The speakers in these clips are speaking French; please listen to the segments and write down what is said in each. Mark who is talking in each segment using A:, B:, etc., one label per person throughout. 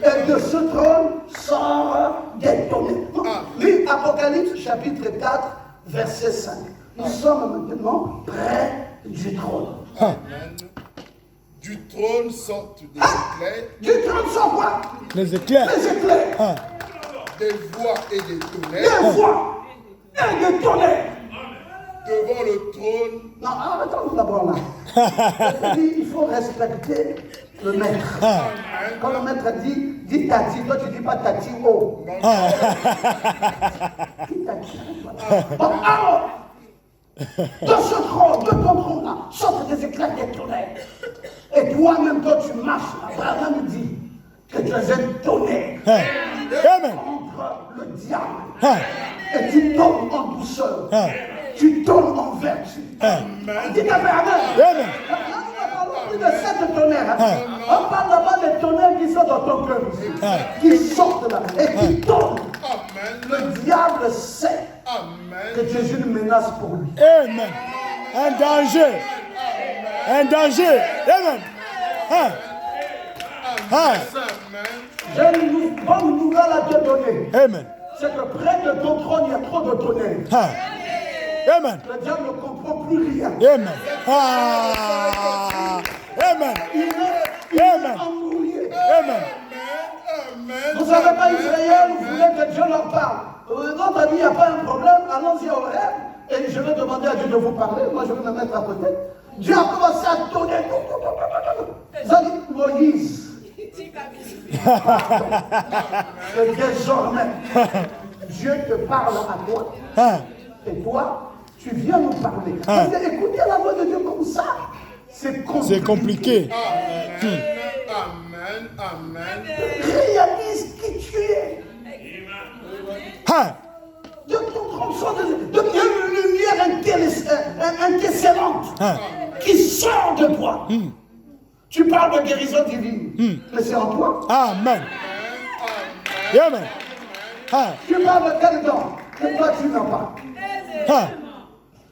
A: Et de ce trône sort des tonnerres. Lis Apocalypse chapitre 4, verset 5. Nous sommes maintenant près du trône.
B: Amen. Du trône sortent des éclairs.
A: Du trône sort quoi?
C: Les éclairs.
A: Les éclairs.
B: Des voix et des tonnerres.
A: Des voix et des tonnerres.
B: Devant le trône.
A: Non, arrêtons d'abord là. Il faut respecter le maître. Quand le maître dit, dis tati, toi tu dis pas tati, oh. Dis tati. Bon, alors, de ce trône, de ton trône là, sortent des éclats des tonnerres. Et toi-même, quand tu marches là, Abraham dit que tu es un tonnerre.
C: Amen.
A: Contre le diable. Et tu tombes en douceur. Tu tombes en vertu. Dis ta paix, amen.
C: Amen.
A: De cette tonnerre. On parle là-bas des tonnerres qui sont dans ton cœur, qui sortent là et qui tombent. Le diable sait que tu es une menace pour lui.
C: Amen. Un danger. Un danger. Amen.
A: J'ai une bonne nouvelle à te donner.
C: Amen.
A: C'est que près de ton trône, il y a trop de tonnerres.
C: Amen.
A: Le diable ne comprend plus rien.
C: Amen. Amen.
A: Il est embrouillé.
C: Amen.
A: Vous ne savez pas, Israël, vous voulez que Dieu leur parle. Notre ami, il n'y a pas un problème, allons-y au rêve. Et je vais demander à Dieu de vous parler. Moi, je vais me mettre à côté. Dieu a commencé à donner. Vous avez dit, Moïse. Et désormais, Dieu te parle à toi. Et toi, tu viens nous parler. Parce que écouter la voix de Dieu comme ça, c'est compliqué.
C: C'est compliqué.
B: Amen. Amen.
A: Réalise qui tu es. De ton trône, il y a une lumière intercellente qui sort de toi. Tu parles de guérison divine, mais c'est en toi.
C: Amen. Amen.
A: Tu parles de quel don que toi tu n'as pas.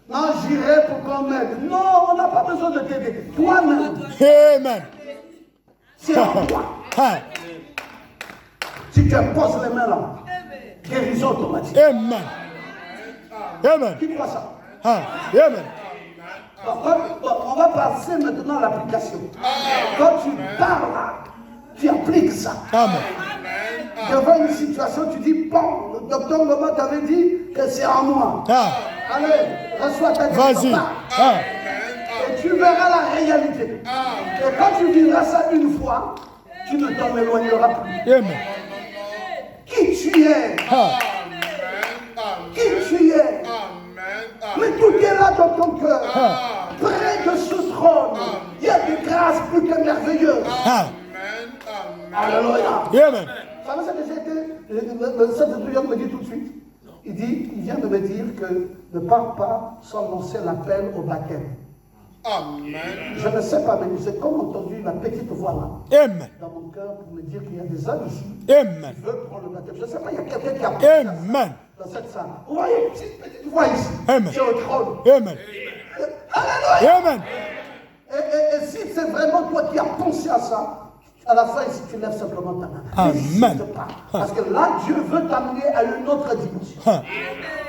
A: Non, j'irai pour qu'on m'aide. Non, on n'a pas besoin de t'aider. Toi-même,
C: Amen.
A: c'est en toi. Si tu poses les mains là, guérison automatique.
C: Amen. Amen.
A: Qui croit ça?
C: Amen.
A: On va passer maintenant à l'application. Quand tu parles là, tu appliques ça.
C: Amen.
A: Devant une situation, tu dis, bon, le docteur Maman t'avait dit que c'est en moi. Allez, reçois ta
C: Vas-y.
A: Et tu verras la réalité. Et quand tu vivras ça une fois, tu ne t'en éloigneras plus.
C: Amen.
A: Qui tu es? Qui tu es? Mais tout est là dans ton cœur. Près de ce trône, il y a des grâces plus que merveilleuses. Alléluia.
C: Amen.
A: Vous savez, ça déjà été, cette étudiante me dit tout de suite. Il vient de me dire que ne part pas sans lancer l'appel au baptême.
B: Amen.
A: Je ne sais pas, mais j'ai comme entendu la petite voix là,
C: Amen.
A: dans mon cœur, pour me dire qu'il y a des hommes ici
C: Amen.
A: qui veulent prendre le baptême. Je ne sais pas, il y a quelqu'un qui a pensé à ça
C: Amen.
A: dans cette salle. Vous voyez une petite voix ici,
C: Amen.
A: qui est au trône.
C: Amen.
A: Alléluia.
C: Amen.
A: Et si c'est vraiment toi qui as pensé à ça, à la fin, ici, tu lèves simplement ta main.
C: Amen.
A: N'hésite pas. Parce que là, Dieu veut t'amener à une autre dimension.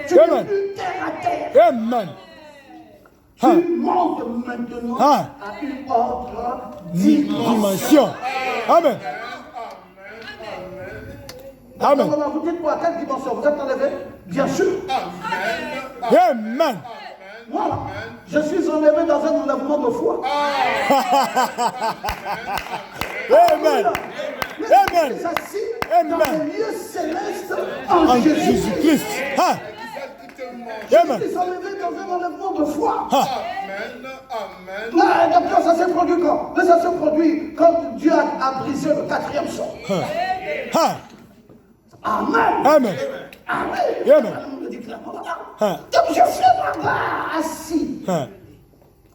A: Tu n'es
C: Amen.
A: plus terre à terre.
C: Amen.
A: Tu montes maintenant à une autre dimension.
C: Amen. Amen.
A: Comment vous dites quoi? À quelle dimension? Vous êtes enlevé? Bien sûr.
C: Amen.
A: Moi, je suis enlevé dans un enlèvement de foi.
C: Amen. Amen.
A: C'est assis dans les lieux célestes en Jésus-Christ.
C: Jésus-Christ. Amen.
A: Je suis enlevé dans un enlèvement de foi.
B: Amen.
A: Non, docteur, ça s'est produit quand? Mais ça s'est produit quand Dieu a brisé le quatrième son. Amen.
C: Amen.
A: Amen.
C: Amen.
A: Donc je suis là-bas, assis,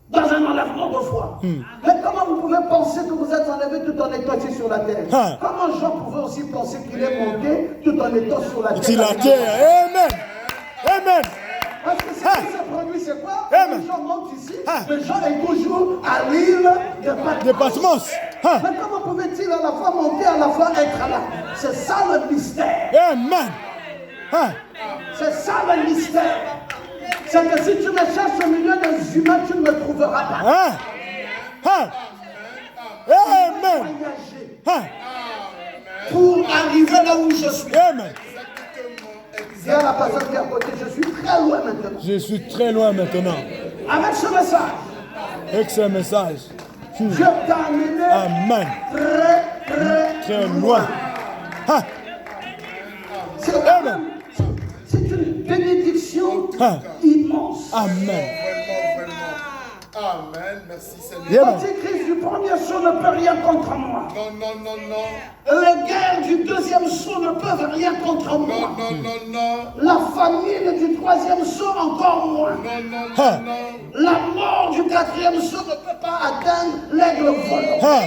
A: dans un enlèvement de foi. Mais comment vous pouvez penser que vous êtes enlevé tout en étant assis sur la terre? Comment Jean pouvait aussi penser qu'il est monté tout en étant sur la terre?
C: Sur la terre. Amen. Amen.
A: Parce que ce qui se produit, c'est quoi?
C: Amen.
A: Les gens montent ici, mais Jean est toujours à l'île de Patmos.
C: De Patmos.
A: Mais comment pouvait-il à la fois monter, à la fois être là? C'est ça le mystère.
C: Amen. Hein?
A: C'est ça le mystère. C'est que si tu me cherches au milieu des humains, tu ne me trouveras pas.
C: Hein? Hein? Amen.
A: Voyager
C: Hein?
A: pour arriver là où je suis.
C: Amen.
A: Dis à la personne qui est à côté, je suis très loin maintenant.
C: Je suis très loin maintenant.
A: Avec ce message,
C: Avec ce message.
A: je t'ai amené
C: Amen.
A: très
C: Très loin. Hein? Amen.
A: C'est une bénédiction
C: Hein?
A: immense.
C: Amen.
B: Vraiment. Amen. Merci Seigneur.
C: Amen.
A: L'antichrist du premier saut ne peut rien contre moi.
B: Non.
A: Les guerres du deuxième saut ne peuvent rien contre moi.
B: Non.
A: La famine du troisième saut encore moins.
C: Hein?
A: La mort du quatrième saut ne peut pas atteindre l'aigle volant.
C: Hein?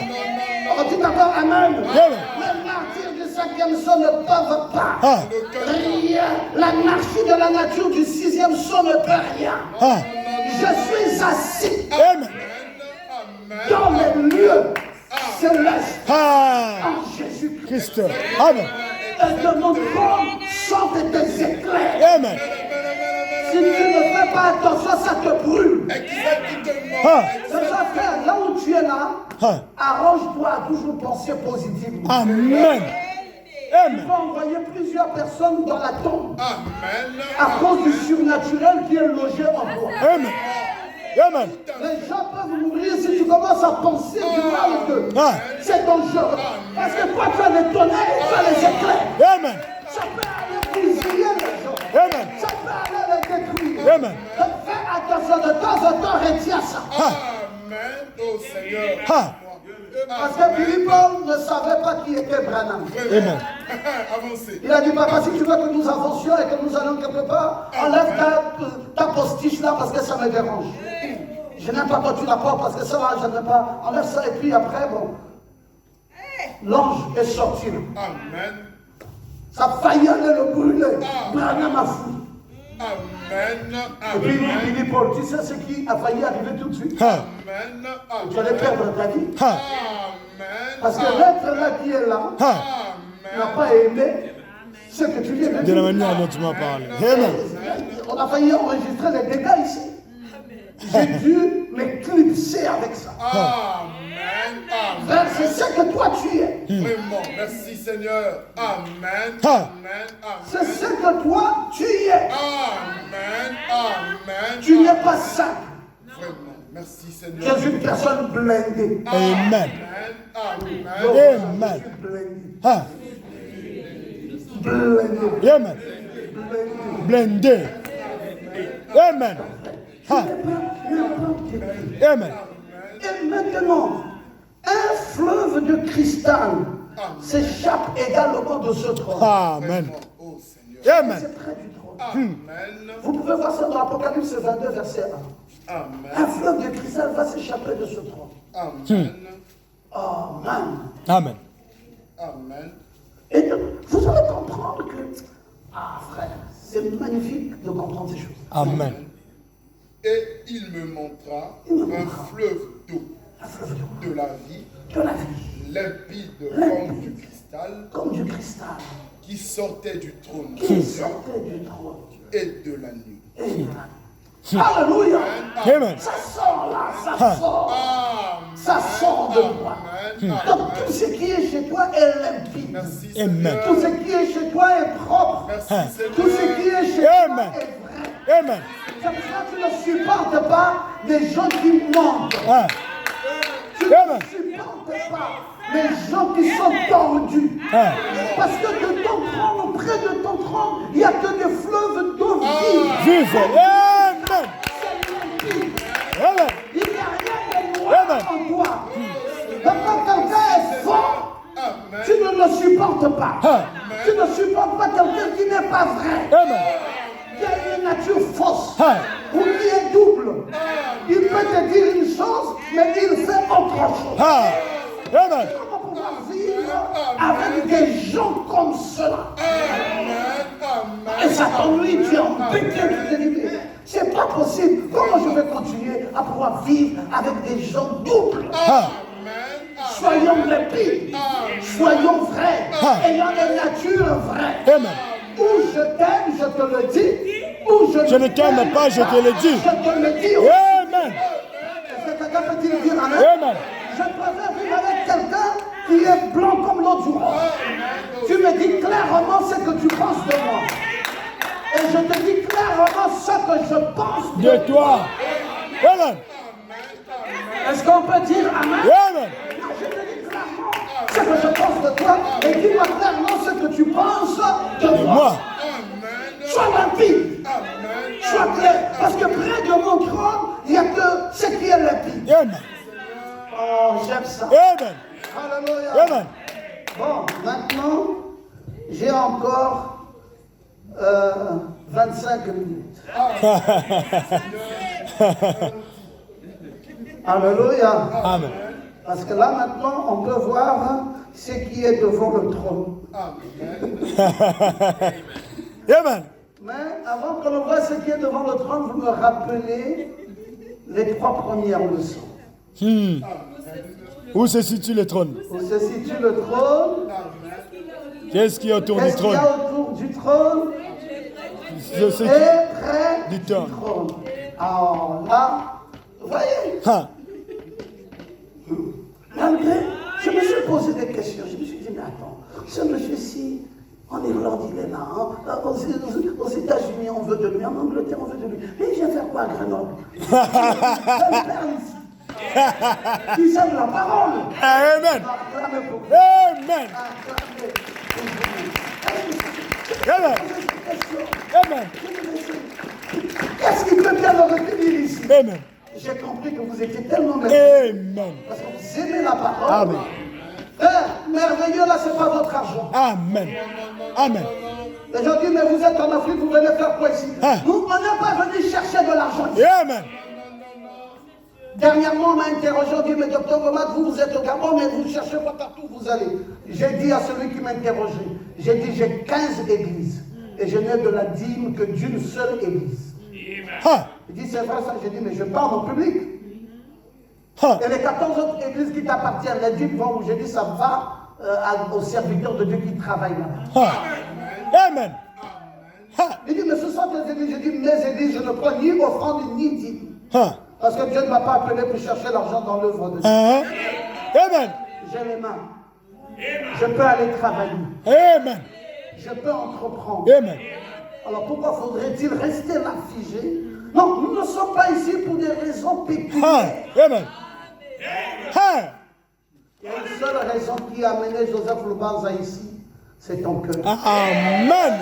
A: On dit d'accord Amen.
C: Amen.
A: Les martyrs du cinquième saut ne peuvent pas.
C: Hein?
A: Rien. L'anarchie de la nature du sixième saut ne peut rien.
C: Hein?
A: Je suis assis
C: Amen.
A: dans les lieux célestes
C: Ah,
A: en Jésus-Christ.
C: Christ. Amen.
A: Et de mon trône sortent des éclairs.
C: Amen.
A: Si tu ne fais pas attention, ça te brûle.
C: Ah,
A: C'est ça, frère, là où tu es là,
C: ah.
A: arrange-toi à toujours penser positivement.
C: Amen.
A: Il
C: Amen.
A: faut envoyer plusieurs personnes dans la tombe
B: Amen.
A: à cause du surnaturel qui est logé en toi.
C: Amen. Amen.
A: Les gens peuvent mourir si tu commences à penser du mal d'eux.
C: Ah.
A: C'est dangereux. Parce que toi, tu as les tonnerres et tu as les éclairs.
C: Amen.
A: Ça peut aller bousiller les gens.
C: Amen.
A: Ça peut aller les détruire.
C: Amen.
A: Donc fais attention, de temps en temps, retiens ça.
B: Amen. Oh Seigneur.
C: Ah.
A: Parce que Billy Paul ne savait pas qui était Branham.
C: Amen.
B: Avancez.
A: Il a dit, papa, si tu veux que nous avancions et que nous allons quelque part, enlève ta postiche là parce que ça me dérange. Je n'aime pas quand tu la portes parce que ça là, je n'aime pas. Enlève ça et puis après, bon. L'ange est sorti.
B: Amen.
A: Ça a failli aller le brûler. Branham a fui.
B: Amen.
A: Et puis
B: Amen.
A: Billy Paul, tu sais ce qui a failli arriver tout de suite?
C: Ah.
B: Amen.
A: Tu allais perdre ta vie.
C: Ah.
B: Amen.
A: Parce que l'être là qui est là
C: Ah.
A: n'a pas aimé ce que tu viens de
C: De la
A: dire.
C: manière dont tu m'as parlé. Amen.
A: On a failli enregistrer les dégâts ici. J'ai dû m'éclipser avec ça.
B: Amen.
A: Frère, c'est ce que toi tu es.
B: Vraiment. Merci Seigneur. Amen.
C: Ah.
B: Amen.
A: C'est
B: Amen.
A: ce que toi tu es.
B: Amen. Amen.
A: Tu n'es pas simple.
B: Vraiment. Merci
A: Tu
B: Seigneur.
A: es une personne blindée.
C: Amen.
B: Amen.
A: Donc,
C: Amen.
A: je suis blindé.
C: Ah.
A: Blindé.
C: Amen. Blindé. Amen. Ah. Amen.
A: Et maintenant, un fleuve de cristal s'échappe également de ce trône.
C: Amen.
B: Oh Seigneur.
C: Amen.
A: C'est près du trône.
B: Amen.
A: Vous pouvez voir ça dans l'Apocalypse 22, verset 1.
B: Amen.
A: Un fleuve de cristal va s'échapper de ce trône.
B: Amen.
A: Amen.
C: Amen.
B: Amen.
A: Et donc, vous allez comprendre que, frère, c'est magnifique de comprendre ces choses.
C: Amen.
B: Et il me montra un fleuve d'eau
A: Un fleuve d'eau,
B: de la vie,
A: de la vie,
B: limpide comme du cristal,
A: comme du cristal,
B: qui sortait du trône de
A: qui
B: Dieu
A: sortait du trône
B: et de la nuit.
A: et de la nuit. Alléluia!
C: Amen.
A: Ça sort là, ça sort. Ça sort de moi.
B: Amen.
A: Donc tout ce qui est chez toi est limpide.
B: Merci
C: Amen.
B: Seigneur.
A: Tout ce qui est chez toi est propre.
B: Merci
A: Tout ce
B: Seigneur.
A: qui est chez toi
C: Amen.
A: est vrai.
C: Amen.
A: C'est pour ça que tu ne supportes pas des gens qui mentent.
C: Ah.
A: Tu ne
C: Amen.
A: supportes pas les gens qui sont tordus.
C: Ah.
A: Parce que de ton trône, près de ton trône, il n'y a que des fleuves d'eau vive.
C: Vive. Amen.
A: C'est limpide.
C: Amen.
A: Il n'y a rien de noir
C: Amen.
A: en toi. Donc quand quelqu'un est fort,
B: Amen.
A: tu ne le supportes pas.
C: Ah.
A: Tu ne supportes pas quelqu'un qui n'est pas vrai.
C: Amen.
A: Qui a une nature fausse.
C: Ah.
A: Ou qui est double. Il peut te dire une chose, mais il fait autre chose.
C: Ah. Amen.
A: Comment pouvoir vivre avec des gens comme cela? Et ça t'ennuie, tu es embêté, tu te dis, mais c'est pas possible. Comment je vais continuer à pouvoir vivre avec des gens doubles?
C: Ah.
A: Soyons limpides. Soyons vrais. Ayant une nature vraie.
C: Amen.
A: Ou je t'aime, je te le dis. Ou
C: Je ne t'aime pas, je te le dis.
A: Je te le dis.
C: Amen.
A: Est-ce que quelqu'un peut dire amen?
C: Amen.
A: Je préfère vivre avec quelqu'un qui est blanc comme l'eau du roi. Tu me dis clairement ce que tu penses de moi. Et je te dis clairement ce que je pense
C: De toi. Amen.
A: Est-ce qu'on peut dire amen?
C: Amen.
A: Non, je te dis clairement ce que je pense de toi. Et dis-moi clairement ce que tu penses de
C: Et
A: moi.
C: moi.
A: Sois limpide. Sois clair. Parce que près de mon trône, il n'y a que ce qui est limpide.
C: Amen.
A: Oh, j'aime ça.
C: Amen.
A: Alléluia.
C: Amen.
A: Bon, maintenant, j'ai encore 25 minutes. Alléluia.
C: Amen.
A: Parce que là, maintenant, on peut voir ce qui est devant le trône.
C: Amen.
A: Mais avant que l'on voit ce qui est devant le trône, vous me rappelez les 3 premières leçons.
C: Où se situe le trône?
A: Où se situe le trône?
C: Qu'est-ce qui est autour du
A: Qu'est-ce qu'il y
C: trône?
A: a autour du trône?
C: Je sais
A: Et
C: qui-
A: près
C: Du
A: du
C: trône.
A: trône. Alors là, vous voyez,
C: Ah.
A: malgré, je me suis posé des questions. Je me suis dit, mais attends, ce monsieur-ci, en Irlande, il est là. Hein? Aux États-Unis, on veut de lui. En Angleterre, on veut de lui. Mais il vient faire quoi à Grenoble? Il vient faire ici. Il sème la parole.
C: Amen.
A: Acclamez pour vous.
C: Amen.
A: Acclamez pour vous.
C: Amen. Amen.
A: Qu'est-ce qui peut bien le retenir ici?
C: Amen.
A: J'ai compris que vous étiez tellement merveilleux.
C: Amen.
A: Parce que vous aimez la parole.
C: Amen.
A: Frère, merveilleux, là, c'est pas votre argent.
C: Amen. Amen.
A: Les gens disent, mais vous êtes en Afrique, vous venez faire quoi ici?
C: Ah.
A: Nous, on n'est pas venu chercher de l'argent.
C: Amen.
A: Dernièrement, on m'a interrogé, on dit, mais docteur Romat, vous êtes au Gabon, mais vous cherchez pas partout où vous allez. J'ai dit à celui qui m'interrogeait, j'ai dit, j'ai 15 églises. Et je n'ai de la dîme que d'une seule église.
C: Ah.
A: Il dit, c'est vrai ça. J'ai dit, mais je parle au public.
C: Ah.
A: Et les 14 autres églises qui t'appartiennent, les 10 vont où j'ai dit, ça va aux serviteurs de Dieu qui travaillent là-bas.
C: Ah. Amen. Ah.
A: Il dit, mais ce sont tes églises. J'ai dit, mes églises, je ne prends ni offrande ni dîme.
C: Ah.
A: Parce que Dieu ne m'a pas appelé pour chercher l'argent dans l'œuvre de Dieu.
C: Ah. Amen.
A: J'ai les mains. Je peux aller travailler.
C: Amen.
A: Je peux entreprendre.
C: Amen.
A: Alors pourquoi faudrait-il rester là figé? Non, nous ne sommes pas ici pour des raisons
C: Ah.
A: pécuniaires.
C: Amen. Ah.
A: Il y a une seule raison qui a amené Joseph Lubanza ici, c'est ton cœur.
C: Amen.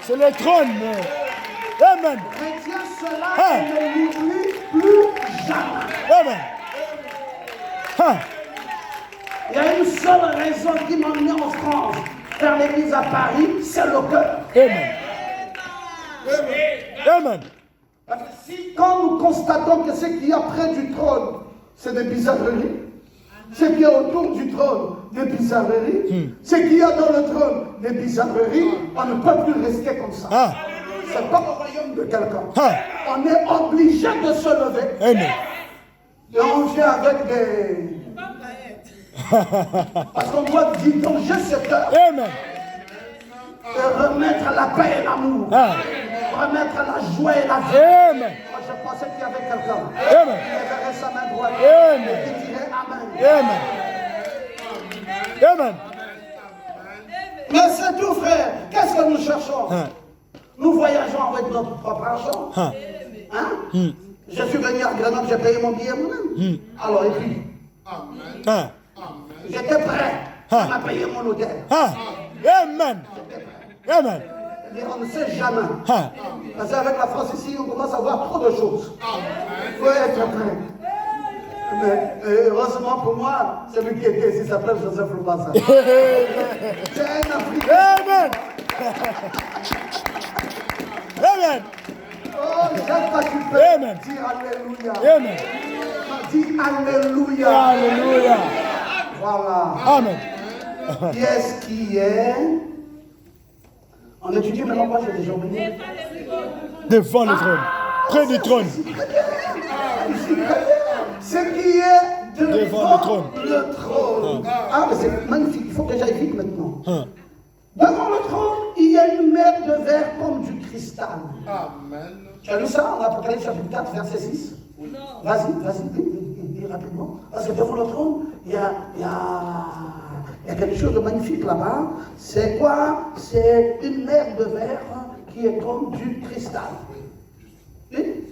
C: C'est le trône. Amen.
A: Retiens cela
C: Ah.
A: et ne l'oublie plus jamais.
C: Amen. Ah.
A: Il y a une seule raison qui m'a amené en France, faire l'église à Paris, c'est le cœur.
C: Amen. Amen.
A: Parce que si, quand nous constatons que ce qu'il y a près du trône, c'est des bizarreries, ce qu'il y a autour du trône, des bizarreries, ce qu'il y a dans le trône, des bizarreries, on ne peut plus rester comme ça.
C: Ah.
A: C'est pas au royaume de quelqu'un.
C: Ah.
A: On est obligé de se lever.
C: Amen.
A: Et on vient avec des... Parce qu'on doit vidanger ce cœur
C: Amen.
A: et remettre la paix et l'amour.
C: Ah.
A: Remettre la joie et la vie.
C: Amen.
A: Moi, je pensais qu'il y avait quelqu'un
C: Amen.
A: qui lèverait sa main droite
C: Amen.
A: et qui dirait Amen.
C: Amen. Amen.
A: Mais c'est tout, frère. Qu'est-ce que nous cherchons?
C: Ah.
A: Nous voyageons avec notre propre argent.
C: Ah.
A: Hein? Je suis venu à Grenoble, j'ai payé mon billet moi-même. Alors, et puis,
C: Ah.
A: j'étais prêt.
C: Ah.
A: On m'a payé mon hôtel.
C: Ah. Amen. Amen.
A: Mais on ne sait jamais.
C: Ah.
A: Parce qu'avec la France ici, on commence à voir trop de choses. Il faut être prêt. Mais heureusement pour moi, celui qui était ici s'appelle Joseph Lubanza. C'est un Africain.
C: Amen. Amen.
A: Oh, j'aime pas tu peux
C: Amen.
A: dire Alléluia.
C: Amen.
A: Dis Alléluia.
C: Alléluia.
A: Voilà.
C: Amen.
A: Qui est-ce qui est? On étudie maintenant quoi, j'ai déjà oublié.
C: Devant le trône. Près du trône.
A: Ce qui est
C: devant le trône.
A: Le trône. Ah, mais c'est magnifique. Il faut que j'aille vite maintenant.
C: Hein.
A: Devant le trône, il y a une mer de verre comme du cristal.
B: Amen.
A: Tu as lu ça en Apocalypse chapitre 4, verset 6? Vas-y, dis rapidement. Parce que devant le trône, il y a quelque chose de magnifique là-bas. C'est quoi? C'est une mer de verre qui est comme du cristal. Oui?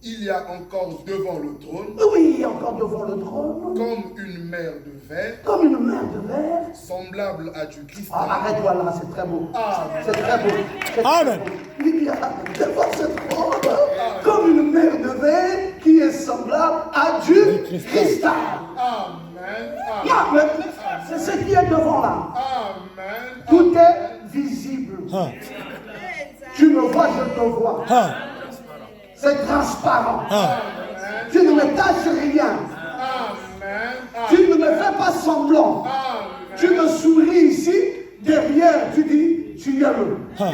B: Il y a encore devant le trône,
A: Oui, encore devant le trône,
B: comme une mer de verre,
A: comme une mer de verre.
B: semblable à du cristal.
A: Ah, arrête-toi là, c'est très beau.
B: Amen.
A: C'est très beau. C'est très
C: Amen.
A: beau. Il y a devant ce trône, comme une mer de verre qui est semblable à du cristal.
B: Amen.
A: Non, mais c'est ce qui est devant là.
B: Amen.
A: Tout est visible.
C: Hein.
A: Tu me vois, je te vois.
C: Hein.
A: C'est transparent.
C: Hein.
A: Tu ne me tâches rien.
B: Amen.
A: Tu ne me fais pas semblant. Tu me souris ici, derrière, tu dis, tu es heureux.
C: Hein.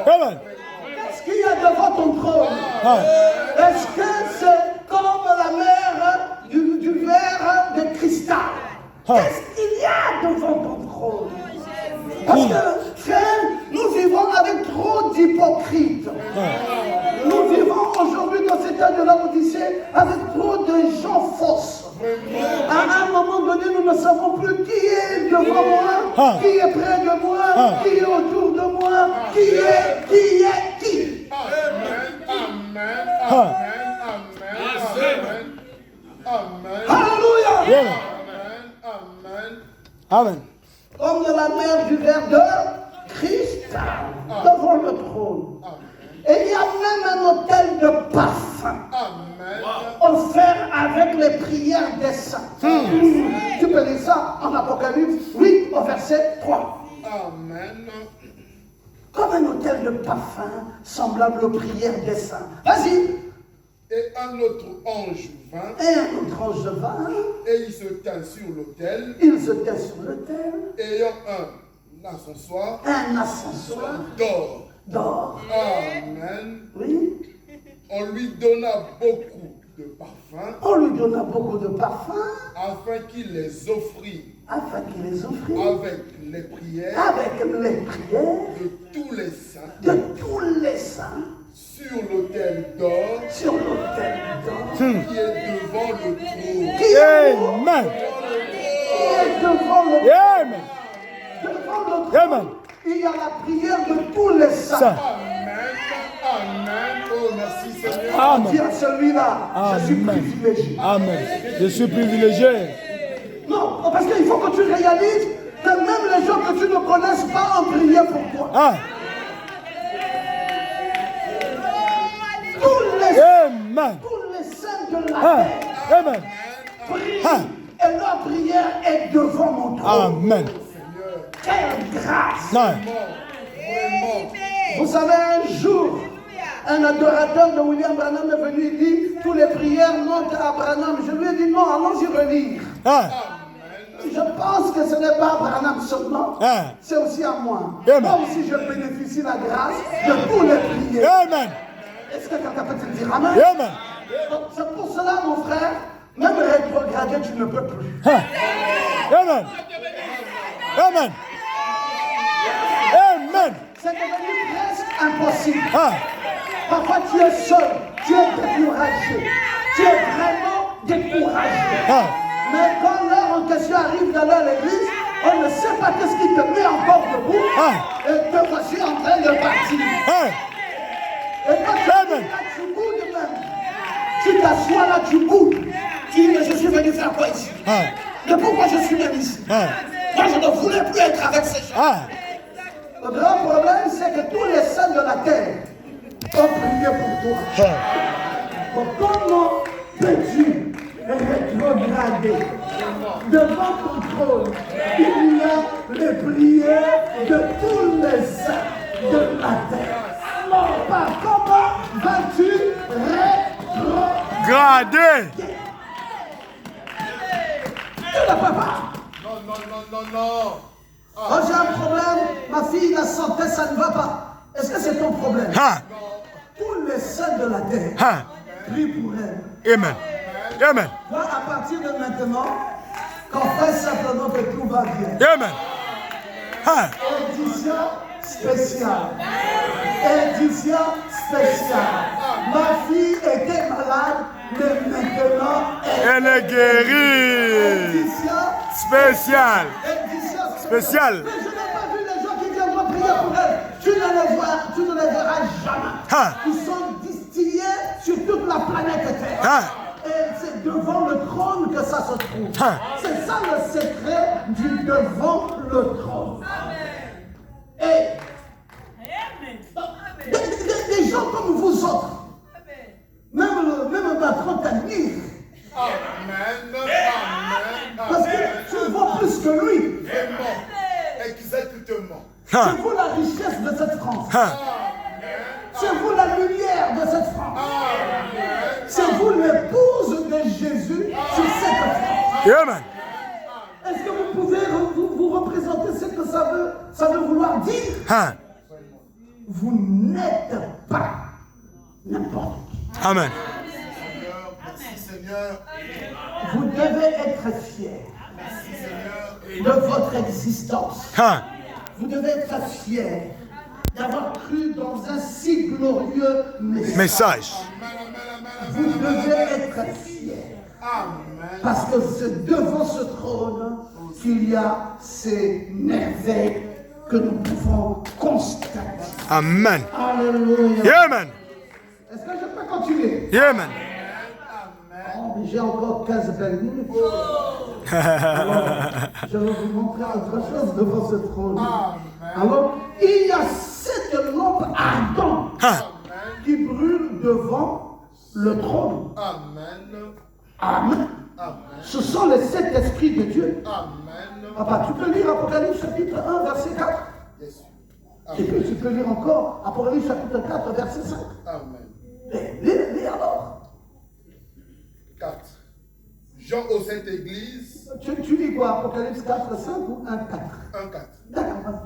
C: Amen.
A: Qu'est-ce qu'il y a devant ton trône?
C: Hein.
A: Est-ce que c'est comme la mer du verre de cristal?
C: Hein.
A: Qu'est-ce qu'il y a devant ton trône? Parce que, frère, nous vivons avec trop d'hypocrites. Nous vivons aujourd'hui dans cet âge de la Odyssée avec trop de gens fausses. À un moment donné, nous ne savons plus qui est devant moi, qui est près de moi, qui est autour de moi, qui est qui.
B: Amen. Amen. Amen. Amen.
A: Alléluia!
C: Amen.
B: Amen.
C: Amen.
A: Comme de la mer du verre de cristal devant le trône. Et il y a même un autel de parfum
B: Amen.
A: offert avec les prières des saints. Tu peux lire ça en Apocalypse 8 au verset 3.
B: Amen.
A: Comme un autel de parfum semblable aux prières des saints. Vas-y.
B: Et un autre ange vint,
A: Et un autre ange vint,
B: et il se tint sur l'autel,
A: il se tient sur l'autel,
B: ayant un ascensoir
A: un ascensoir
B: d'or.
A: d'or.
B: Amen.
A: Oui.
B: On lui donna beaucoup de parfums,
A: On lui donna beaucoup de parfums
B: afin qu'il les offrit
A: afin qu'il les offrit
B: avec les prières
A: avec les prières
B: de tous les saints
A: de tous les saints
B: sur l'autel d'or
A: sur l'autel d'or
B: qui est devant le trône.
A: qui est
C: Amen.
A: devant le
C: Amen.
A: trône.
C: Amen.
A: Il y a la prière de tous les saints.
C: Ça.
B: Amen. Amen. Oh, merci Seigneur.
C: Amen.
A: Dis à celui-là, je suis
C: Amen.
A: privilégié.
C: Amen. Je suis privilégié.
A: Non, parce qu'il faut que tu réalises que même les gens que tu ne connaisses pas ont prié pour toi.
C: Ah. Amen.
A: Tous les saints de la
C: Ah.
A: terre
C: Amen.
A: prient
C: Ah.
A: et leur prière est devant mon trône.
C: Amen.
A: Quelle grâce!
C: Non.
A: Vous savez, un jour, un adorateur de William Branham est venu et dit tous les prières montent à Branham. Je lui ai dit non, allons-y relire.
C: Ah.
A: Je pense que ce n'est pas Branham seulement,
C: Ah.
A: c'est aussi à moi.
C: Amen.
A: Moi aussi, je bénéficie la grâce de tous les prières.
C: Amen.
A: Est-ce que quelqu'un peut te dire Amen?
C: Amen.
A: Donc, c'est pour cela, mon frère, même rétrograder, tu ne peux plus.
C: Ah. Amen. Amen. Amen.
A: C'est devenu presque impossible.
C: Ah.
A: Parfois, tu es seul, tu es découragé. Tu es vraiment découragé.
C: Ah.
A: Mais quand l'heure en question arrive d'aller à l'église, on ne sait pas qu'est-ce qui te met encore debout.
C: Ah.
A: Et te voici en train de partir.
C: Ah.
A: Et quand tu arrives
C: Amen.
A: là, tu boudes même. Tu t'assois là, tu boudes. Tu dis, mais je suis venu faire quoi ici?
C: Ah.
A: Mais pourquoi je suis même ici?
C: Ah.
A: Moi, je ne voulais plus être avec ces gens.
C: Ah.
A: Le grand problème, c'est que tous les saints de la terre ont prié pour toi.
C: Ah.
A: Donc, comment peux-tu rétrograder devant ton trône? Il y a les prières de tous les saints de la terre. Alors, par comment vas-tu rétrograder?
C: Gradé.
A: Tu ne peux pas.
B: Non.
A: Quand j'ai un problème, ma fille, la santé, ça ne va pas. Est-ce que c'est ton problème?
C: Ah.
A: Tous les saints de la terre
C: Ah.
A: prient pour elle.
C: Amen. Amen.
A: Toi, à partir de maintenant, confesse simplement que tout va bien.
C: Amen. Hein.
A: Édition spéciale. Édition spéciale. Ma fille était malade, mais maintenant
C: Elle est guérie.
A: Édition
C: Spécial.
A: Édition
C: Spécial.
A: Mais je n'ai pas vu les gens qui viendront prier pour elle. Tu ne les verras jamais.
C: Hein.
A: Ils sont distillés sur toute la planète Terre.
C: Hein.
A: Et c'est devant le trône que ça se trouve.
C: Hein.
A: C'est ça le secret du devant le trône. Et des gens comme vous autres, même un patron t'admire.
B: Amen. Amen.
A: Parce que tu vaux plus que lui.
B: Vraiment. Exactement.
C: Hein.
A: C'est vous la richesse de cette France.
C: Hein.
A: C'est vous la lumière de cette France. C'est vous l'épouse de Jésus sur cette France.
C: Amen.
A: Est-ce que vous pouvez vous représenter ce que ça veut vouloir dire?
C: Hein.
A: Vous n'êtes pas n'importe qui.
C: Amen.
B: Seigneur, merci Seigneur.
A: Vous devez être fiers
B: Seigneur.
A: de votre existence.
C: Hein.
A: Vous devez être fiers d'avoir cru dans un si glorieux message.
C: Message.
A: Vous devez être fiers.
B: Amen.
A: Parce que c'est devant ce trône qu'il y a ces merveilles que nous pouvons constater.
C: Amen.
A: Alléluia.
C: Amen.
A: Est-ce que je peux continuer?
C: Amen.
A: Oh, mais j'ai encore 15 belles minutes. Alors, je vais vous montrer autre chose devant ce trône. Alors, il y a 7 lampes ardentes
C: Hein.
A: qui brûlent devant le trône.
B: Amen.
A: Amen.
B: Amen.
A: Ce sont les 7 esprits de Dieu.
B: Amen.
A: Papa, tu peux lire Apocalypse chapitre 1, verset 4.
B: Bien sûr.
A: Et puis tu peux lire encore Apocalypse chapitre 4, verset 5.
B: Amen.
A: Lis alors.
B: 4. Jean aux saintes églises.
A: Tu lis quoi? Apocalypse 4, 5 ou 1, 4?
B: 1, 4.
A: D'accord.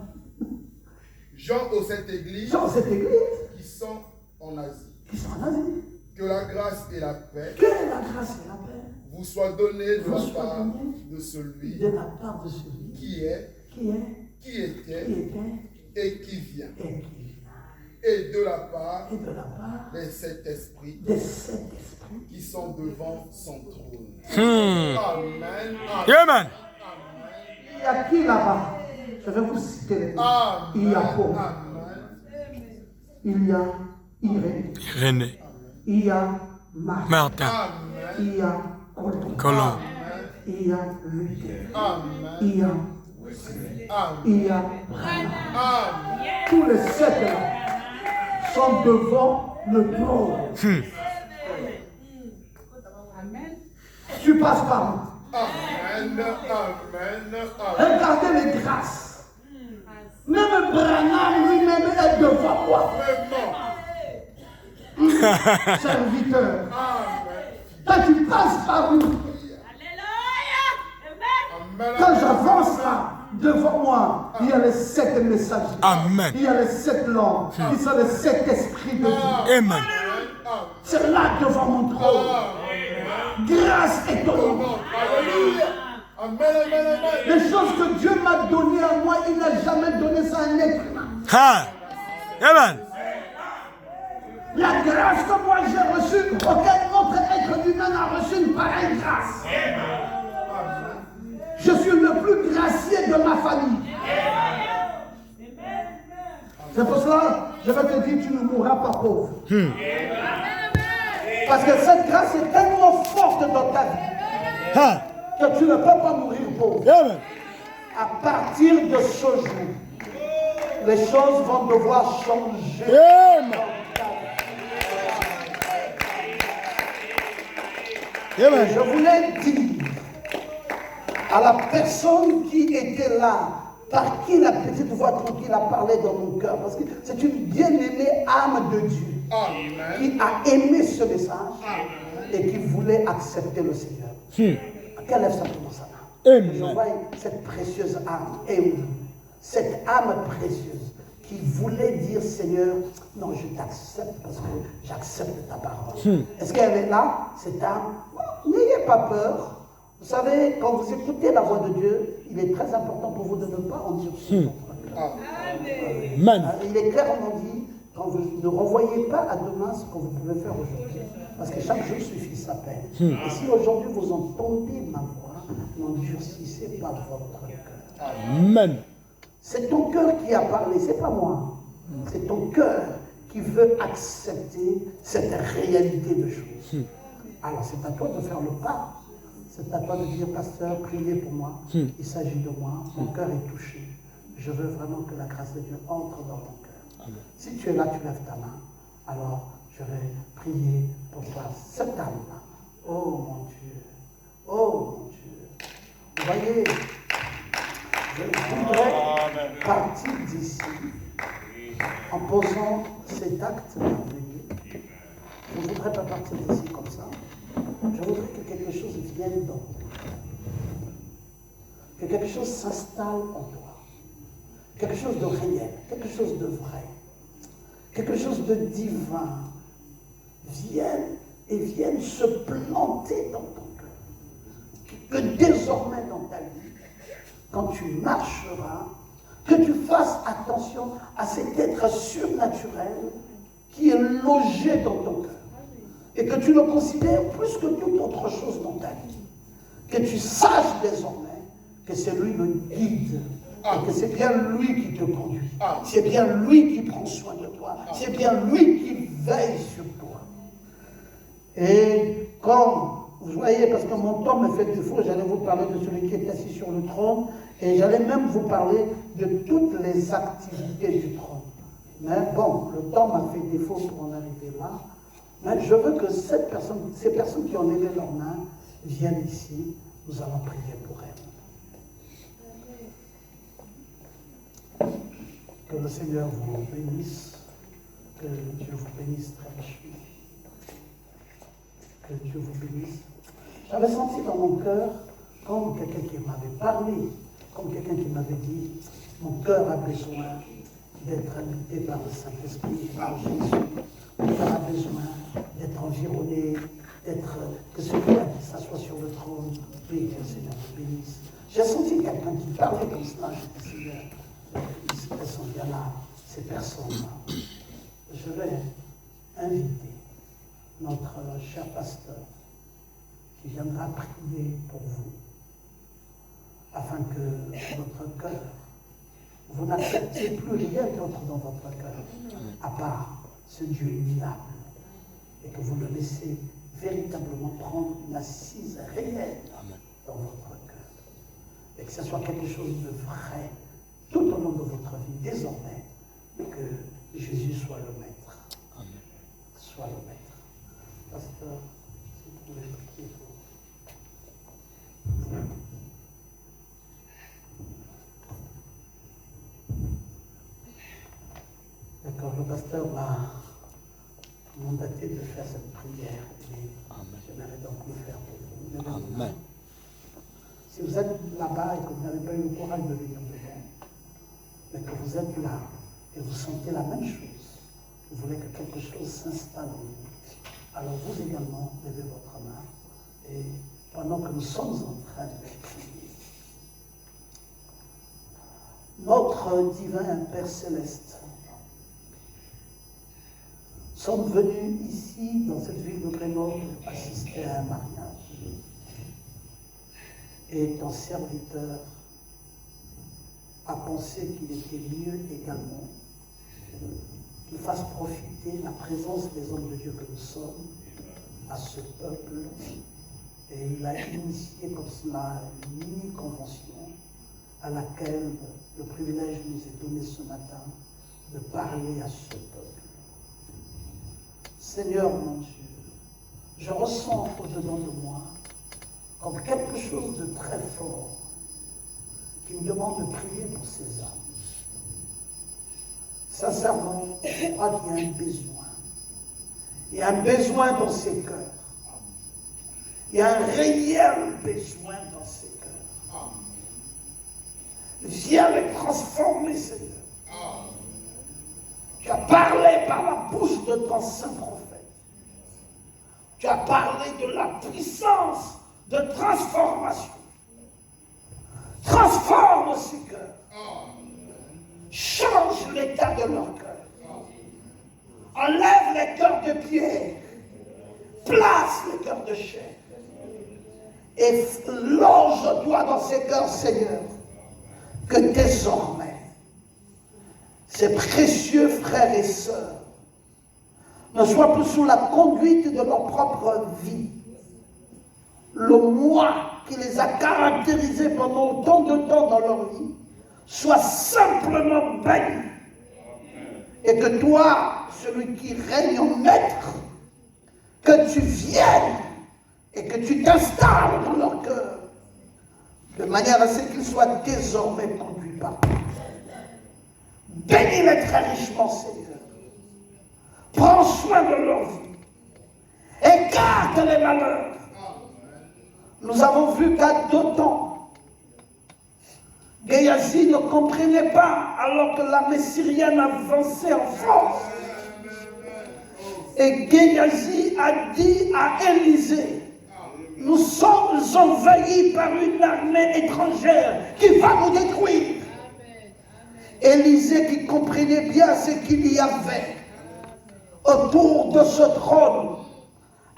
B: Jean aux saintes églises
A: Dans cette église
B: qui sont en Asie.
A: qui sont en Asie.
B: Que la grâce et la paix
A: Que la grâce et la paix
B: vous soient données de
A: vous
B: la
A: soient
B: part
A: données
B: de celui
A: de la part de celui
B: qui est,
A: qui est,
B: qui était
A: qui était
B: et qui vient.
A: et qui vient.
B: Et de la part
A: Et de la part
B: des 7 esprits
A: des 7 esprits
B: qui sont devant son trône.
C: Hmm.
B: Amen.
C: Amen.
A: Il y a qui là-bas? Je vais vous citer les noms.
B: Amen.
A: Il y a Paul.
B: Amen.
A: Il y a Irène.
C: René.
A: Il y a Marc.
C: Martin.
B: Amen.
A: Il y a Colomb.
C: Colomb.
A: Il y a Luther.
B: Amen.
A: Il y a
B: Amen.
A: il y a Branham.
B: Amen.
A: Tous les 7 là sont devant le trône. Tu passes par où?
B: Amen. Amen. Amen.
A: Regardez les grâces. Même Branham lui-même est devant moi.
B: Vraiment.
A: Serviteur.
B: Amen.
A: Toi tu passes par où?
B: Amen.
A: Quand j'avance là, devant moi, il y a les 7 messagers.
C: Amen.
A: Il y a les 7 langues. Ils sont les 7 esprits de Dieu.
C: Amen.
A: C'est là devant mon trône. Grâce étonnante.
B: Alléluia. Amen. Amen. Amen.
A: Les choses que Dieu m'a données à moi, il n'a jamais donné ça à un être humain.
C: Hein. Amen.
A: La grâce que moi j'ai reçue, aucun autre être humain n'a reçu une pareille grâce. Je suis le plus gracié de ma famille. C'est pour cela, je vais te dire, tu ne mourras pas pauvre. Parce que cette grâce est tellement forte dans ta vie
C: Hein.
A: que tu ne peux pas mourir pauvre.
C: Amen.
A: À partir de ce jour, les choses vont devoir changer.
C: Amen.
A: Et
C: Amen.
A: je voulais dire à la personne qui était là, par qui la petite voix tranquille a parlé dans mon cœur, parce que c'est une bien-aimée âme de Dieu
B: Amen.
A: qui a aimé ce message et qui voulait accepter le Seigneur. Qu'elle lève simplement sa main.
C: Amen.
A: Je vois cette précieuse âme, et oui, cette âme précieuse qui voulait dire, Seigneur, non, je t'accepte parce que j'accepte ta parole. Est-ce qu'elle est là, cette âme? N'ayez pas peur. Vous savez, quand vous écoutez la voix de Dieu, il est très important pour vous de ne pas endurcir votre cœur.
C: Amen.
A: Il est clairement dit, quand vous ne renvoyez pas à demain ce que vous pouvez faire aujourd'hui, parce que chaque jour suffit sa peine. Et si aujourd'hui vous entendez ma voix, n'endurcissez pas votre cœur.
C: Amen.
A: C'est ton cœur qui a parlé, c'est pas moi. C'est ton cœur qui veut accepter cette réalité de choses. Alors c'est à toi de faire le pas. C'est à toi de dire, pasteur, priez pour moi. Il s'agit de moi. Mon cœur est touché. Je veux vraiment que la grâce de Dieu entre dans ton cœur. Si tu es là, tu lèves ta main. Alors je vais prier pour toi. Cette âme-là. Oh mon Dieu. Oh mon Dieu. Vous voyez, je voudrais partir d'ici en posant cet acte merveilleux. Je ne voudrais pas partir d'ici comme ça. Je voudrais que quelque chose vienne dans toi. Que quelque chose s'installe en toi. Quelque chose de réel, quelque chose de vrai. Quelque chose de divin vienne se planter dans ton cœur. Que désormais dans ta vie, quand tu marcheras, que tu fasses attention à cet être surnaturel qui est logé dans ton cœur. Et que tu le considères plus que toute autre chose dans ta vie. Que tu saches désormais que c'est lui le guide. Et que c'est bien lui qui te conduit. C'est bien lui qui prend soin de toi. C'est bien lui qui veille sur toi. Et comme, vous voyez, parce que mon temps me fait défaut, j'allais vous parler de celui qui est assis sur le trône. Et j'allais même vous parler de toutes les activités du trône. Mais bon, le temps m'a fait défaut pour en arriver là. Mais je veux que ces personnes qui ont levé leurs mains viennent ici. Nous allons prier pour elles. Que le Seigneur vous bénisse. Que Dieu vous bénisse très richement. Que Dieu vous bénisse. J'avais senti dans mon cœur, comme quelqu'un qui m'avait parlé, comme quelqu'un qui m'avait dit, mon cœur a besoin d'être habité par le Saint-Esprit, par Jésus. Mon cœur a besoin d'être environné, que celui qui s'assoit sur le trône, et que le Seigneur vous bénisse. J'ai senti quelqu'un qui parlait comme cela, je dis, Seigneur, elles sont bien là, ces personnes-là. Je vais inviter notre cher pasteur qui viendra prier pour vous, afin que votre cœur, vous n'acceptez plus rien d'autre dans votre cœur, à part ce Dieu immutable, et que vous le laissez véritablement prendre une assise réelle dans votre cœur, et que ce soit quelque chose de vrai tout au long de votre vie, désormais, que Jésus soit le maître. Soit le maître. Pasteur, si vous pouvez prier pour vous. D'accord, le pasteur m'a mandaté de faire cette prière et j'aimerais donc le faire pour vous.
C: Amen.
A: Si vous êtes là-bas et que vous n'avez pas eu le courage de venir devant, mais que vous êtes là et vous sentez la même chose, vous voulez que quelque chose s'installe en vous, alors vous également levez votre main et pendant que nous sommes en train de prier, notre divin Père Céleste, nous sommes venus ici, dans cette ville de Grenoble, assister à un mariage. Et ton serviteur a pensé qu'il était mieux également qu'il fasse profiter la présence des hommes de Dieu que nous sommes à ce peuple. Et il a initié comme cela une mini-convention à laquelle le privilège nous est donné ce matin de parler à ce peuple. Seigneur mon Dieu, je ressens au-dedans de moi comme quelque chose de très fort qui me demande de prier pour ces âmes. Sincèrement, je crois qu'il y a un besoin. Il y a un besoin dans ces cœurs. Il y a un réel besoin dans ces cœurs. Viens les transformer, Seigneur. Tu as parlé par la bouche de ton saint prophète. Tu as parlé de la puissance de transformation. Transforme ces cœurs. Change l'état de leur cœur. Enlève les cœurs de pierre. Place les cœurs de chair. Et loge-toi dans ces cœurs, Seigneur, que désormais, ces précieux frères et sœurs ne soient plus sous la conduite de leur propre vie. Le moi qui les a caractérisés pendant autant de temps dans leur vie soit simplement béni. Et que toi, celui qui règne en maître, que tu viennes et que tu t'installes dans leur cœur, de manière à ce qu'ils soient désormais conduits par toi. Bénis-les très richement, Seigneur. Prends soin de leur vie. Écarte les malheurs. Nous avons vu qu'à d'autant, Géasi ne comprenait pas alors que l'armée syrienne avançait en force. Et Géasi a dit à Élisée, nous sommes envahis par une armée étrangère qui va nous détruire. Élisée, qui comprenait bien ce qu'il y avait autour de ce trône,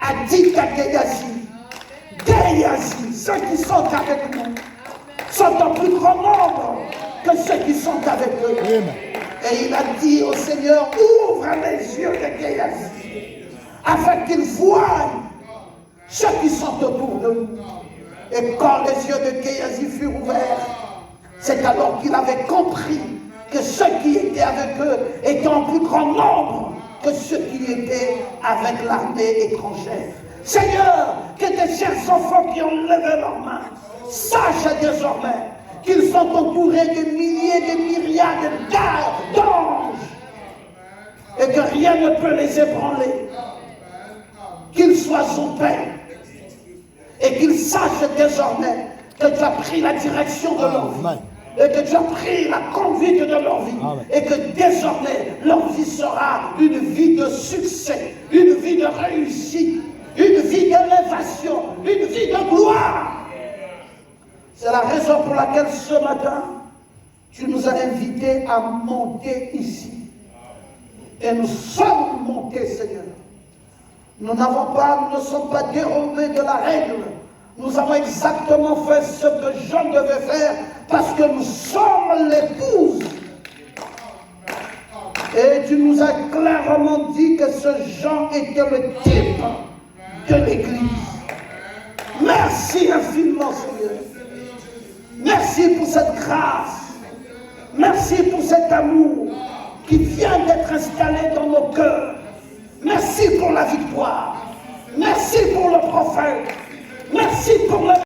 A: a dit à Géasi, Géasi, ceux qui sont avec nous sont en plus grand nombre que ceux qui sont avec eux. Et il a dit au Seigneur, ouvre les yeux de Géasi, afin qu'il voie ceux qui sont autour de nous. Et quand les yeux de Géasi furent ouverts, c'est alors qu'il avait compris que ceux qui étaient avec eux étaient en plus grand nombre que ceux qui étaient avec l'armée étrangère. Seigneur, que tes chers enfants qui ont levé leurs mains sachent désormais qu'ils sont entourés de milliers, de myriades d'anges et que rien ne peut les ébranler. Qu'ils soient en paix et qu'ils sachent désormais que tu as pris la direction de leur vie et que tu as pris la conduite de leur vie et que désormais leur vie sera une vie de succès, une vie de réussite, une vie d'élévation, une vie de gloire. C'est la raison pour laquelle ce matin, tu nous as invités à monter ici. Et nous sommes montés, Seigneur. Nous ne sommes pas dérobés de la règle. Nous avons exactement fait ce que Jean devait faire parce que nous sommes l'épouse. Et tu nous as clairement dit que ce Jean était le type de l'Église. Merci infiniment, Seigneur. Merci pour cette grâce. Merci pour cet amour qui vient d'être installé dans nos cœurs. Merci pour la victoire. Merci pour le prophète. Merci pour le